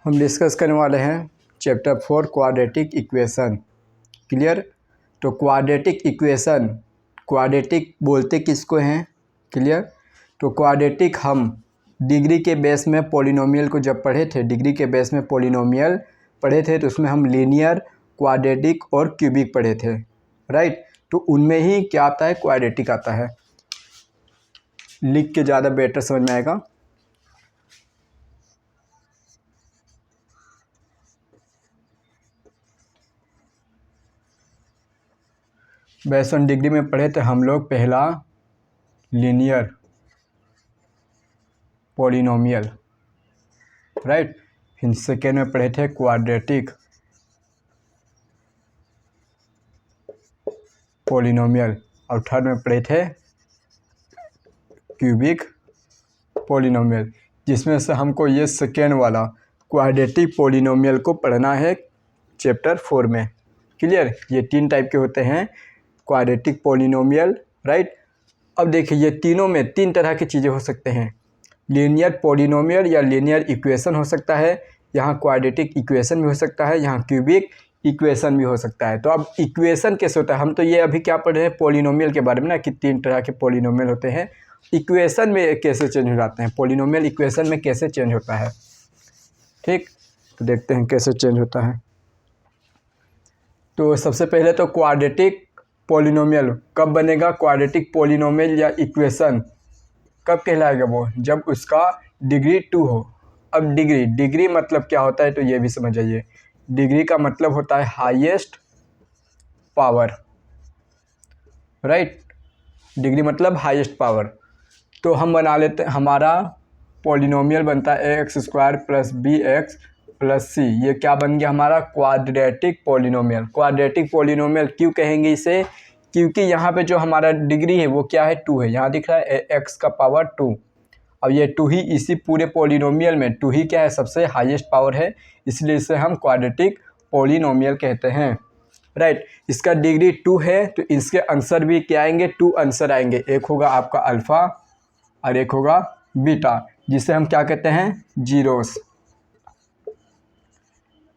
हम डिस्कस करने वाले हैं चैप्टर 4 क्वाड्रेटिक इक्वेशन। क्लियर। तो क्वाड्रेटिक इक्वेशन, क्वाड्रेटिक बोलते किसको हैं? क्लियर। तो क्वाड्रेटिक हम डिग्री के बेस में पॉलिनोमियल को जब पढ़े थे, डिग्री के बेस में पॉलिनोमियल पढ़े थे, तो उसमें हम लीनियर, क्वाड्रेटिक और क्यूबिक पढ़े थे, राइट। तो उनमें ही क्या आता है? क्वाड्रेटिक आता है। लिख के ज़्यादा बेटर समझ में आएगा। बेस ऑन डिग्री में पढ़े थे हम लोग पहला लीनियर पॉलिनोमियल, राइट। फिर सेकेंड में पढ़े थे क्वाड्रेटिक पॉलिनोमियल और थर्ड में पढ़े थे क्यूबिक पॉलिनोमियल, जिसमें से हमको ये सेकेंड वाला क्वाड्रेटिक पॉलिनोमियल को पढ़ना है चैप्टर 4 में। क्लियर। ये तीन टाइप के होते हैं क्वाड्रेटिक पॉलिनोमियल, राइट। अब देखिए ये तीनों में तीन तरह की चीज़ें हो सकते हैं। लीनियर पॉलिनोमियल या लीनियर इक्वेशन हो सकता है, यहाँ क्वाड्रेटिक इक्वेशन भी हो सकता है, यहाँ क्यूबिक इक्वेशन भी हो सकता है। तो अब इक्वेशन कैसे होता है? हम तो ये अभी क्या पढ़ रहे हैं? पॉलिनोमियल के बारे में ना, कि तीन तरह के पॉलिनोमियल होते हैं। इक्वेशन में कैसे चेंज हो जाते हैं? पॉलिनोमियल इक्वेशन में कैसे चेंज होता है? ठीक, तो देखते हैं कैसे चेंज होता है। तो सबसे पहले तो क्वाड्रेटिक पॉलिनोमियल कब बनेगा? क्वाड्रेटिक पॉलिनोमियल या इक्वेशन कब कहलाएगा वो? जब उसका डिग्री 2 हो। अब डिग्री मतलब क्या होता है? तो ये भी समझ आइए। डिग्री का मतलब होता है हाईएस्ट पावर, राइट। डिग्री मतलब हाईएस्ट पावर। तो हम बना लेते हैं, हमारा पॉलिनोमियल बनता है ax² + bx + c। ये क्या बन गया हमारा? Quadratic polynomial. क्वाड्रेटिक पॉलिनोमियल क्यों कहेंगे इसे? क्योंकि यहाँ पे जो हमारा डिग्री है वो क्या है? 2 है। यहाँ दिख रहा है x का पावर 2। अब ये 2 ही इसी पूरे पॉलिनोमियल में 2 ही क्या है? सबसे हाईएस्ट पावर है, इसलिए इसे हम क्वाड्रेटिक पॉलिनोमियल कहते हैं, राइट। इसका डिग्री 2 है तो इसके आंसर भी क्या आएंगे? 2 आंसर आएंगे। एक होगा आपका अल्फ़ा और एक होगा बीटा, जिसे हम क्या कहते हैं? जीरोस।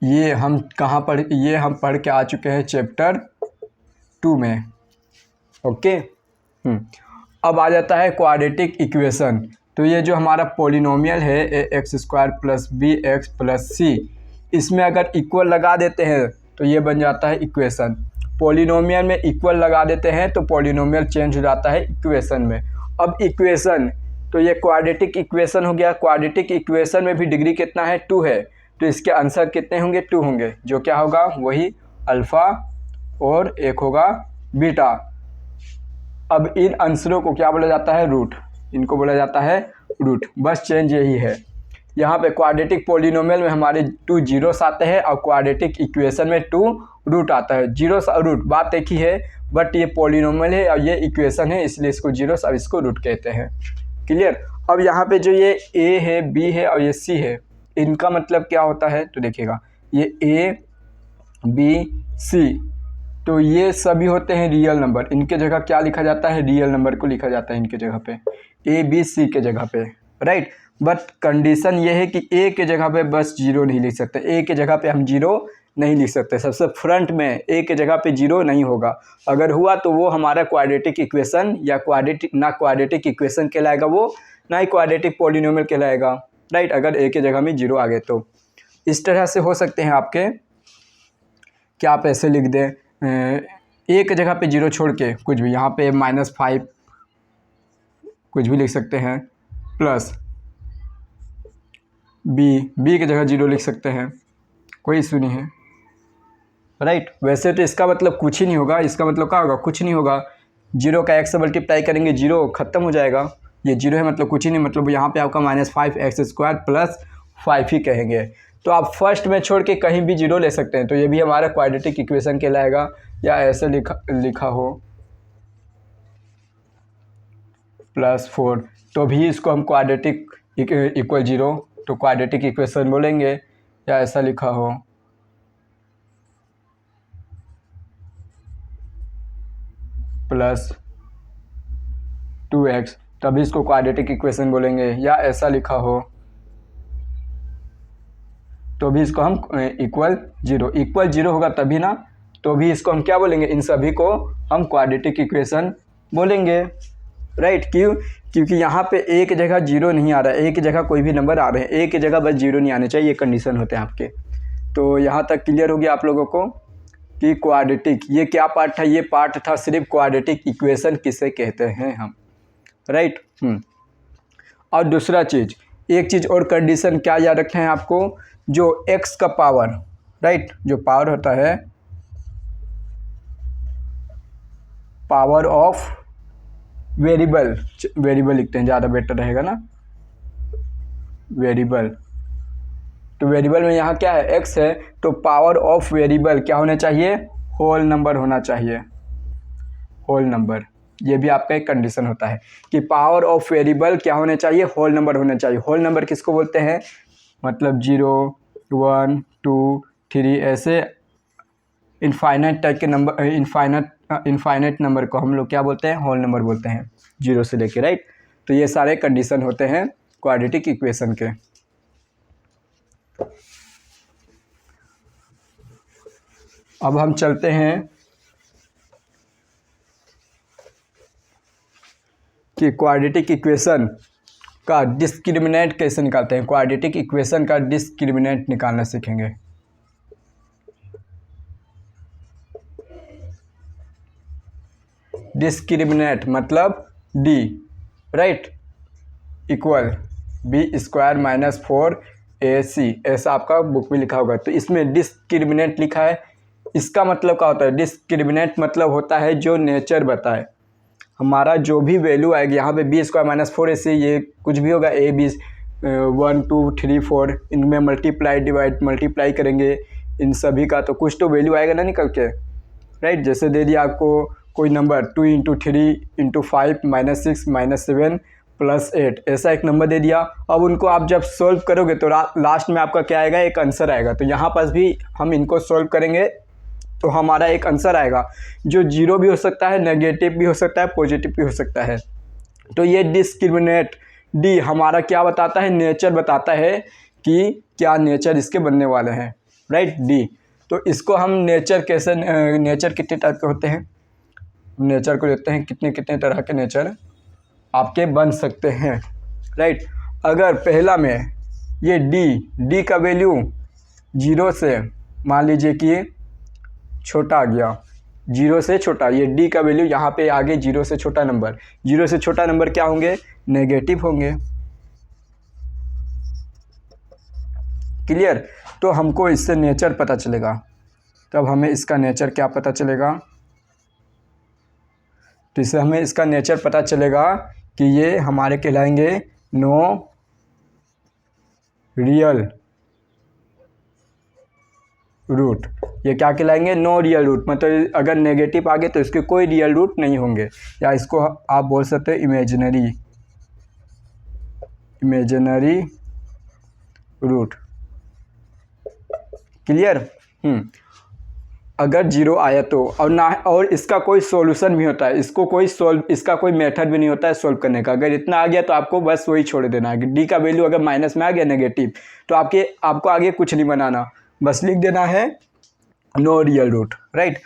ये हम कहाँ पढ़ ये हम पढ़ के आ चुके हैं चैप्टर 2 में। ओके। अब आ जाता है क्वाड्रेटिक इक्वेशन। तो ये जो हमारा पॉलिनोमियल है ax² + bx + c, इसमें अगर इक्वल लगा देते हैं तो ये बन जाता है इक्वेशन। पॉलिनोमियल में इक्वल लगा देते हैं तो पॉलिनोमियल चेंज हो जाता है इक्वेशन में। अब इक्वेशन, तो ये क्वाड्रेटिक इक्वेशन हो गया। क्वाड्रेटिक इक्वेशन में भी डिग्री कितना है? 2 है। तो इसके आंसर कितने होंगे? 2 होंगे, जो क्या होगा? वही अल्फ़ा और एक होगा बीटा। अब इन आंसरों को क्या बोला जाता है? रूट। इनको बोला जाता है रूट। बस चेंज यही है। यहाँ पे क्वाड्रेटिक पॉलिनोमियल में हमारे 2 जीरोस आते हैं और क्वाड्रेटिक इक्वेशन में 2 रूट आता है। जीरोस और रूट बात एक ही है, बट ये पॉलिनोमियल है और ये इक्वेशन है, इसलिए इसको जीरोस और इसको रूट कहते हैं। क्लियर। अब यहाँ पे जो ये a है, b है और ये c है, इनका मतलब क्या होता है? तो देखिएगा, ये a b c, तो ये सभी होते हैं रियल नंबर। इनके जगह क्या लिखा जाता है? रियल नंबर को लिखा जाता है इनके जगह पे, ए बी सी के जगह पे, राइट। बट कंडीशन ये है कि ए के जगह पे बस 0 नहीं लिख सकते। ए के जगह पे हम 0 नहीं लिख सकते। सबसे फ्रंट में ए के जगह पे 0 नहीं होगा। अगर हुआ तो वो हमारा क्वाड्रेटिक इक्वेशन या क्वाड्रेटिक इक्वेशन कहलाएगा वो, ना ही क्वाड्रेटिक पॉलिनोमियल कहलाएगा, राइट। अगर ए के जगह में 0 आ गए तो इस तरह से हो सकते हैं आपके। क्या आप ऐसे लिख दें, ए के जगह पे 0 छोड़ के कुछ भी, यहाँ पे -5 कुछ भी लिख सकते हैं, प्लस बी के जगह 0 लिख सकते हैं, कोई इशू नहीं है, राइट। वैसे तो इसका मतलब कुछ ही नहीं होगा। इसका मतलब क्या होगा? कुछ नहीं होगा। 0 का x से मल्टीप्लाई करेंगे, 0 ख़त्म हो जाएगा। ये 0 है मतलब कुछ ही नहीं, मतलब यहाँ पे आपका -5x² + 5 ही कहेंगे। तो आप फर्स्ट में छोड़ के कहीं भी 0 ले सकते हैं, तो ये भी हमारा क्वाड्रेटिक इक्वेशन कहलाएगा। या ऐसे लिखा हो +4, तो भी इसको हम क्वाड्रेटिक इक्वल 0 तो क्वाड्रेटिक इक्वेशन बोलेंगे। या ऐसा लिखा हो +2x, तभी इसको क्वाड्रेटिक इक्वेशन बोलेंगे। या ऐसा लिखा हो तो भी इसको हम इक्वल जीरो होगा तभी ना, तो भी इसको हम क्या बोलेंगे, इन सभी को हम क्वाड्रेटिक इक्वेशन बोलेंगे, राइट। क्यों? क्योंकि यहाँ पे एक जगह जीरो नहीं आ रहा है, एक जगह कोई भी नंबर आ रहे हैं, एक जगह बस जीरो नहीं आने चाहिए, ये कंडीशन होते हैं आपके। तो यहाँ तक क्लियर हो गया आप लोगों को कि क्वाड्रेटिक ये क्या पार्ट था, ये पार्ट था सिर्फ क्वाड्रेटिक इक्वेशन किसे कहते हैं हम, राइट। और दूसरा चीज़, एक चीज़ और कंडीशन क्या याद रखें हैं आपको, जो x का पावर, राइट, जो पावर होता है पावर ऑफ वेरिएबल लिखते हैं, ज़्यादा बेटर रहेगा ना, वेरिएबल। तो वेरिएबल में यहाँ क्या है, x है, तो पावर ऑफ वेरिएबल क्या होना चाहिए, होल नंबर होना चाहिए, होल नंबर। ये भी आपका एक कंडीशन होता है कि पावर ऑफ वेरिएबल क्या होने चाहिए, होल नंबर होना चाहिए। होल नंबर किसको बोलते हैं, मतलब 0 1 2 3 ऐसे इनफाइनाइट टाइप के नंबर, इनफाइनाइट नंबर को हम लोग क्या बोलते हैं, होल नंबर बोलते हैं, 0 से लेके, राइट। तो ये सारे कंडीशन होते हैं क्वाड्रेटिक इक्वेशन के। अब हम चलते हैं कि क्वाड्रेटिक इक्वेशन का डिस्क्रिमिनेंट कैसे निकालते हैं। क्वाड्रेटिक इक्वेशन का डिस्क्रिमिनेंट निकालना सीखेंगे। डिस्क्रिमिनेंट मतलब D, right, equal b² - 4ac, ऐसा आपका बुक में लिखा होगा। तो इसमें डिस्क्रिमिनेंट लिखा है, इसका मतलब क्या होता है, डिस्क्रिमिनेंट मतलब होता है जो नेचर बताए, हमारा जो भी वैल्यू आएगी यहाँ पे b² - 4ac, ये कुछ भी होगा, a b 1 2 3 4, इनमें मल्टीप्लाई करेंगे इन सभी का, तो कुछ तो वैल्यू आएगा ना निकल के, राइट। जैसे दे दिया आपको कोई नंबर 2 × 3 × 5 - 6 - 7 + 8, ऐसा एक नंबर दे दिया। अब उनको आप जब सोल्व करोगे तो लास्ट में आपका क्या आएगा, एक आंसर आएगा। तो यहाँ पर भी हम इनको सोल्व करेंगे तो हमारा एक आंसर आएगा जो 0 भी हो सकता है, नेगेटिव भी हो सकता है, पॉजिटिव भी हो सकता है। तो ये डिस्क्रिमिनेट डी हमारा क्या बताता है, नेचर बताता है कि क्या नेचर इसके बनने वाले हैं, राइट, डी। तो इसको हम नेचर कैसे, नेचर कितने टाइप के होते हैं, नेचर को देखते हैं कितने कितने तरह के नेचर आपके बन सकते हैं, राइट। अगर पहला में ये डी का वैल्यू 0 से मान लीजिए कि छोटा आ गया, 0 से छोटा, ये डी का वैल्यू यहाँ पे आगे 0 से छोटा नंबर, 0 से छोटा नंबर क्या होंगे, नेगेटिव होंगे, क्लियर। तो हमको इससे नेचर पता चलेगा, तब हमें इसका नेचर क्या पता चलेगा, तो इससे हमें इसका नेचर पता चलेगा कि ये हमारे कहलाएंगे नो रियल रूट। ये क्या कहलाएंगे, नो रियल रूट, मतलब अगर नेगेटिव आ गए तो इसके कोई रियल रूट नहीं होंगे, या इसको आप बोल सकते हैं इमेजिनरी रूट, क्लियर। अगर 0 आया तो, और ना, और इसका कोई सॉल्यूशन भी होता है, इसका कोई मेथड भी नहीं होता है सॉल्व करने का। अगर इतना आ गया तो आपको बस वही छोड़ देना है, डी का वैल्यू अगर माइनस में आ गया, नेगेटिव, तो आपको आगे कुछ नहीं बनाना, बस लिख देना है नो रियल रूट, राइट।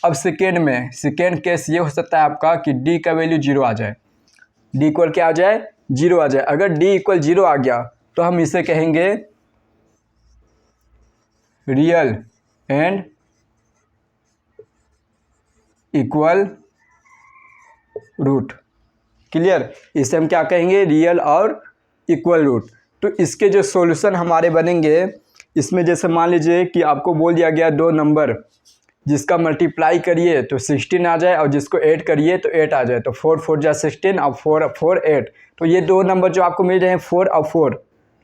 अब सेकेंड केस ये हो सकता है आपका कि डी का वैल्यू 0 आ जाए, डी इक्वल क्या आ जाए, 0 आ जाए। अगर डी इक्वल 0 आ गया तो हम इसे कहेंगे real and equal root, clear. इसे हम क्या कहेंगे, रियल और इक्वल रूट। तो इसके जो सॉल्यूशन हमारे बनेंगे, इसमें जैसे मान लीजिए कि आपको बोल दिया गया दो नंबर जिसका मल्टीप्लाई करिए तो 16 आ जाए और जिसको ऐड करिए तो 8 आ जाए, तो 4 4 जा 16 और 4 8, तो ये दो नंबर जो आपको मिल रहे हैं 4 और 4,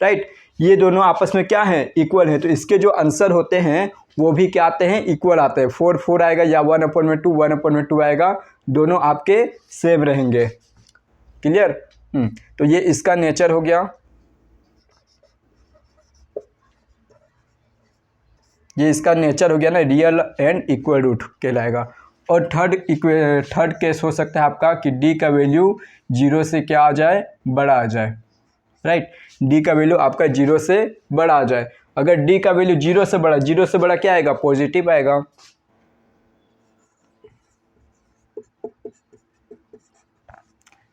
राइट, ये दोनों आपस में क्या हैं, इक्वल हैं। तो इसके जो आंसर होते हैं वो भी क्या आते हैं, इक्वल आते हैं। 4 4 आएगा या 1/2 1/2 आएगा, दोनों आपके सेम रहेंगे, क्लियर। तो ये इसका नेचर हो गया, ये इसका नेचर हो गया ना, रियल एंड इक्वल रूट कहलाएगा। और थर्ड केस हो सकता है आपका कि डी का वैल्यू 0 से क्या आ जाए, बड़ा आ जाए, राइट, डी का वैल्यू आपका 0 से बड़ा आ जाए। अगर डी का वैल्यू जीरो से बड़ा क्या आएगा, पॉजिटिव आएगा।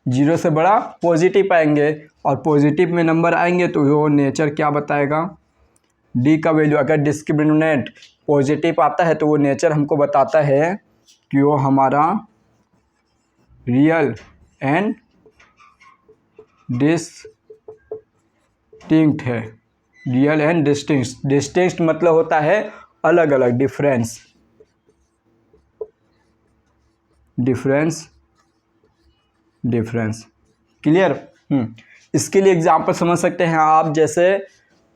जीरो से बड़ा पॉजिटिव आएंगे, और पॉजिटिव में नंबर आएंगे तो वो नेचर क्या बताएगा, डी का वैल्यू अगर डिस्क्रिमिनेंट पॉजिटिव आता है तो वो नेचर हमको बताता है कि वो हमारा रियल एंड डिस्टिंक्ट है। रियल एंड डिस्टिंक्ट मतलब होता है अलग अलग, डिफरेंस। क्लियर। इसके लिए एग्जांपल समझ सकते हैं आप, जैसे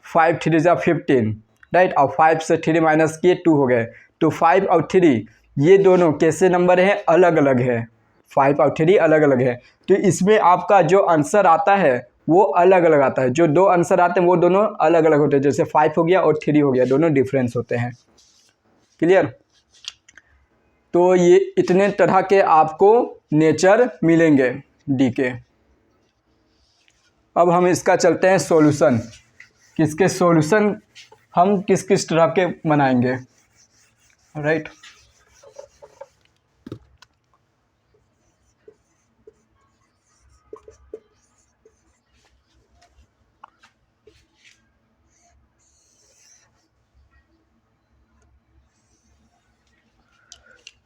5 3 जा 15, राइट, और 5 से 3 माइनस किए 2 हो गए, तो 5 और 3 ये दोनों कैसे नंबर हैं, अलग अलग है। 5 और 3 अलग अलग है, तो इसमें आपका जो आंसर आता है वो अलग अलग आता है। जो दो आंसर आते हैं वो दोनों अलग अलग होते हैं, जैसे 5 हो गया और 3 हो गया, दोनों डिफरेंस होते हैं। क्लियर। तो ये इतने तरह के आपको नेचर मिलेंगे डी के। अब हम इसका चलते हैं सॉल्यूशन, किसके सॉल्यूशन हम किस किस तरह के बनाएंगे, राइट।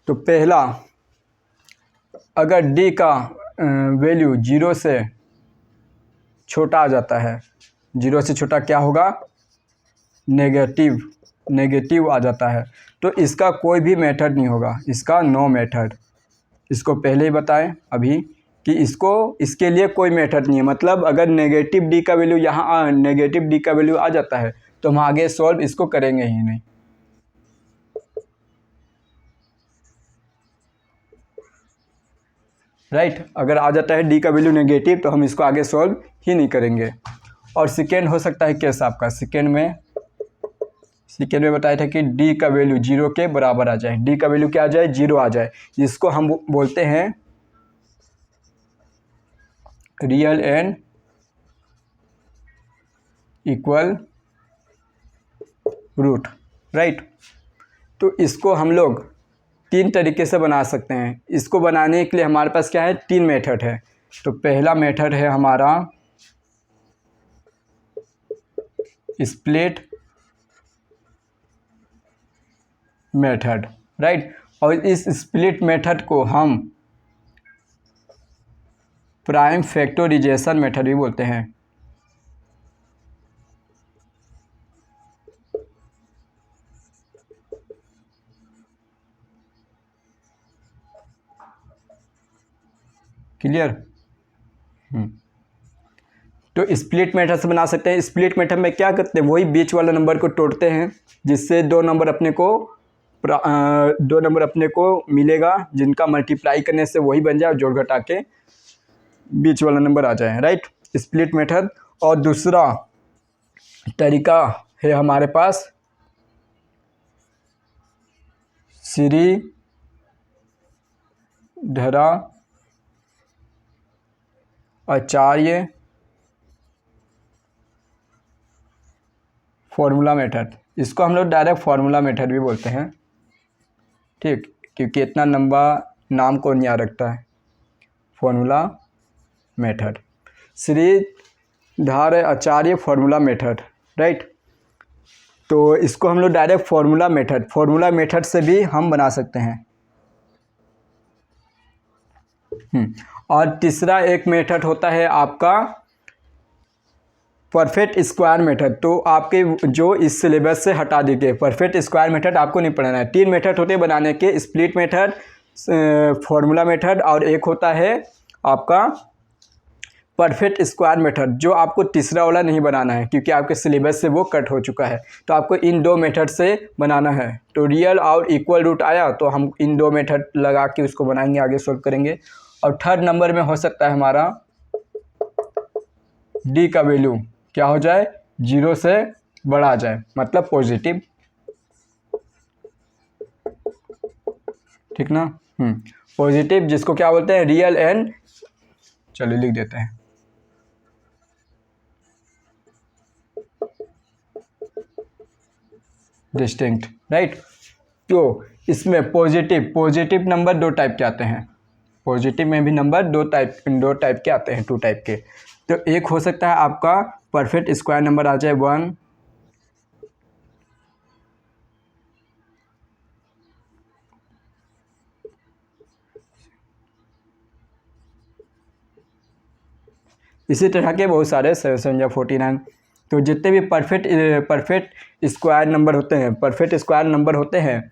तो पहला, अगर डी का वैल्यू जीरो से छोटा आ जाता है, जीरो से छोटा क्या होगा, नेगेटिव आ जाता है, तो इसका कोई भी मेथड नहीं होगा, इसका नो मेथड। इसको पहले ही बताएं अभी कि इसके लिए कोई मेथड नहीं है। मतलब अगर नेगेटिव डी का वैल्यू यहाँ नेगेटिव डी का वैल्यू आ जाता है तो हम आगे सॉल्व इसको करेंगे ही नहीं, राइट। अगर आ जाता है डी का वैल्यू नेगेटिव तो हम इसको आगे सॉल्व ही नहीं करेंगे। और सेकेंड हो सकता है केस आपका, सेकेंड में बताया था कि डी का वैल्यू जीरो के बराबर आ जाए, डी का वैल्यू क्या आ जाए, जीरो आ जाए, जिसको हम बोलते हैं real and equal root, right. तो इसको हम लोग 3 तरीके से बना सकते हैं। इसको बनाने के लिए हमारे पास क्या है, 3 मेथड है। तो पहला मेथड है हमारा स्प्लिट मेथड, राइट। और इस स्प्लिट मेथड को हम प्राइम फैक्टराइजेशन मेथड भी बोलते हैं। क्लियर। तो स्प्लिट मेथड से बना सकते हैं। स्प्लिट मेथड में क्या करते हैं, वही बीच वाला नंबर को तोड़ते हैं, जिससे दो नंबर अपने को मिलेगा, जिनका मल्टीप्लाई करने से वही बन जाए, जोड़ घटा के बीच वाला नंबर आ जाए, राइट। Split method. और दूसरा तरीका है हमारे पास श्रीधराचार्य फॉर्मूला मेथड। इसको हम लोग डायरेक्ट फार्मूला मेथड भी बोलते हैं, ठीक, क्योंकि इतना लंबा नाम को नहीं याद रखता है। Formula method, Shridharacharya formula method, right. तो इसको हम लोग डायरेक्ट फॉर्मूला मेथड से भी हम बना सकते हैं। और तीसरा एक मेथड होता है आपका परफेक्ट स्क्वायर मेथड। तो आपके जो इस सिलेबस से हटा दीजिए, परफेक्ट स्क्वायर मेथड आपको नहीं पढ़ना है। 3 मेथड होते हैं बनाने के, स्प्लिट मेथड, फॉर्मूला मेथड, और एक होता है आपका परफेक्ट स्क्वायर मेथड, जो आपको तीसरा वाला नहीं बनाना है क्योंकि आपके सिलेबस से वो कट हो चुका है। तो आपको इन 2 मेथड से बनाना है। तो रियल और इक्वल रूट आया तो हम इन 2 मेथड लगा के उसको बनाएंगे, आगे सोल्व करेंगे। और थर्ड नंबर में हो सकता है हमारा डी का वैल्यू क्या हो जाए, 0 से बड़ा आ जाए, मतलब पॉजिटिव, ठीक ना। पॉजिटिव, जिसको क्या बोलते हैं, रियल एंड, चलिए लिख देते हैं, डिस्टिंक्ट, राइट। तो इसमें पॉजिटिव नंबर दो टाइप के आते हैं, पॉजिटिव में भी नंबर दो टाइप के आते हैं, 2 टाइप के। तो एक हो सकता है आपका परफेक्ट स्क्वायर नंबर आ जाए 1, इसी तरह के बहुत सारे 7 या 49। तो जितने भी परफेक्ट स्क्वायर नंबर होते हैं,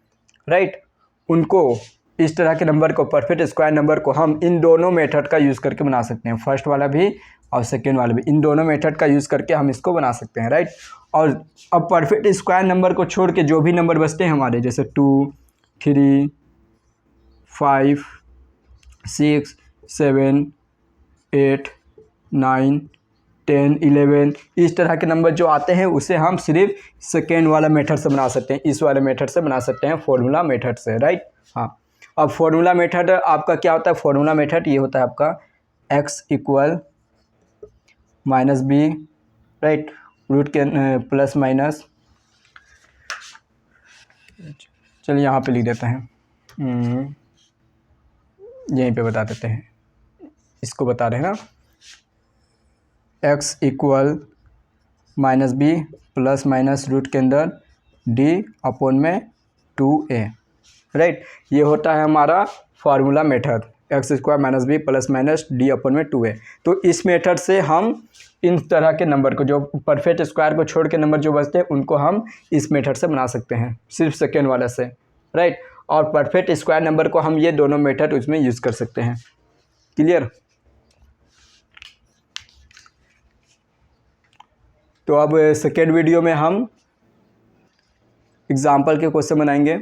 राइट, उनको इस तरह के नंबर को, परफेक्ट स्क्वायर नंबर को हम इन दोनों मेथड का यूज़ करके बना सकते हैं, फर्स्ट वाला भी और सेकेंड वाला भी, इन दोनों मेथड का यूज़ करके हम इसको बना सकते हैं, राइट। और अब परफेक्ट स्क्वायर नंबर को छोड़ के जो भी नंबर बचते हैं हमारे, जैसे 2, 3, 5, 6, 7, 8, 9, 10, 11, इस तरह के नंबर जो आते हैं उसे हम सिर्फ सेकेंड वाला मेथड से बना सकते हैं, इस वाले मेथड से बना सकते हैं, फॉर्मूला मेथड से, राइट। हाँ, अब फॉर्मूला मेथड आपका क्या होता है? फॉर्मूला मेथड ये होता है आपका x equal minus b, right, root के प्लस माइनस, चलिए यहाँ पे लिख देते हैं, यहीं पे बता देते हैं, इसको बता रहे हैं ना, x equal minus b plus minus root के अंदर d अपॉन में 2a, राइट। ये होता है हमारा formula method, x square minus b plus minus d upon में 2a। तो इस मेथड से हम इन तरह के नंबर को, जो परफेक्ट स्क्वायर को छोड़ के नंबर जो बचते हैं, उनको हम इस मेथड से बना सकते हैं, सिर्फ सेकेंड वाला से, राइट। और परफेक्ट स्क्वायर नंबर को हम ये दोनों मेथड उसमें यूज़ कर सकते हैं। क्लियर? तो अब सेकेंड वीडियो में हम एग्जाम्पल के क्वेश्चन बनाएंगे।